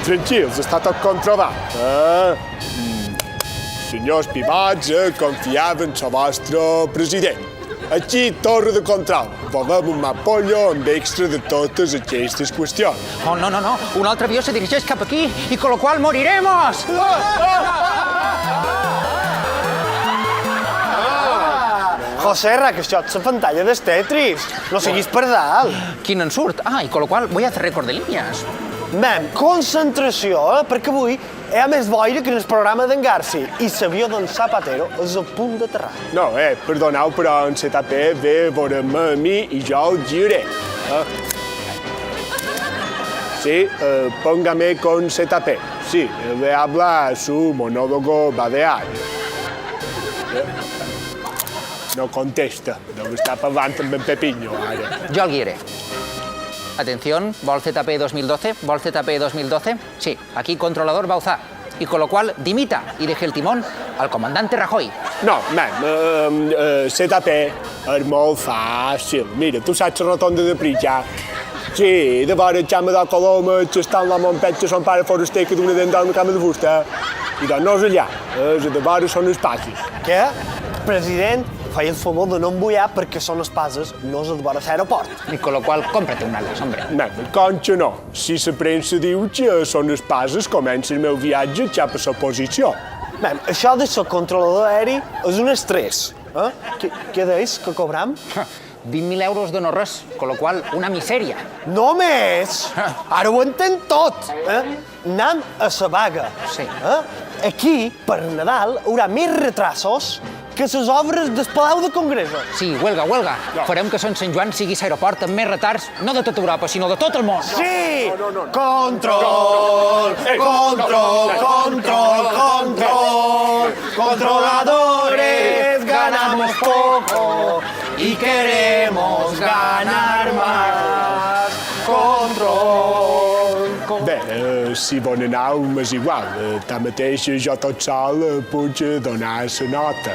tranquils, està tot controlat. Senyors pivots, confiava en el vostre president. Aquí, torre de control. Volem un mapollo amb extra de totes aquestes qüestions. Oh, no, no, no. Un altre avió se dirigeix cap aquí i con lo cual moriremos. José, que això és la pantalla del Tetris. No siguis pardal. Quin en surt? Ah, i con lo cual voy a hacer récord de líneas. Mem, concentració, perquè avui hi ha més boira que en el programa d'en Garci i l'avió d'en Zapatero és a punt d'aterrar. No, perdoneu, però en CTP ve a veure'm a mi i jo el giré. Sí, póngame con ZP. Sí, le habla su monólogo badear. No contesta, deu estar parlant amb en Pepiño, ara. Jo el guiaré. Atención, vol ZP 2012, vol ZP 2012. Sí, aquí controlador Bauzá. Y con lo cual dimita y deje el timón al comandante Rajoy. No, ZP és molt fàcil. Mira, tu saps la rotonda de Pritja? Sí, de vora el Jaume de Coloma, que està en la Montpetja, son pare foraster que d'una dent dorm a cama de fusta. I doncs no és allà, de vora són els passos. Què? President, feia el favor de no embullar perquè són espases, no és el vora l'aeroport. Y con lo cual, cómprate un alas, hombre. Conxa no. Si la premsa diu que són espases, comença el meu viatge cap a la posició. Mem, això de ser controlador aeri és un estrès. Què deies que cobram? 20.000 euros de no res, con lo cual, una misèria. Només! Ara ho entenc tot! Anem a la vaga. Sí. Aquí, per Nadal, hi haurà més retrasos que les obres del Palau de Congressos. Sí, huelga, huelga. Farem que Sant Joan sigui l'aeroport amb més retards, no de tota Europa, sinó de tot el món. Sí! Control, control, control, control. Controladores, ganamos poco y queremos ganar más. Control. Bé, si volen anar, m'és igual. Tanmateix, jo tot sol puc donar la nota.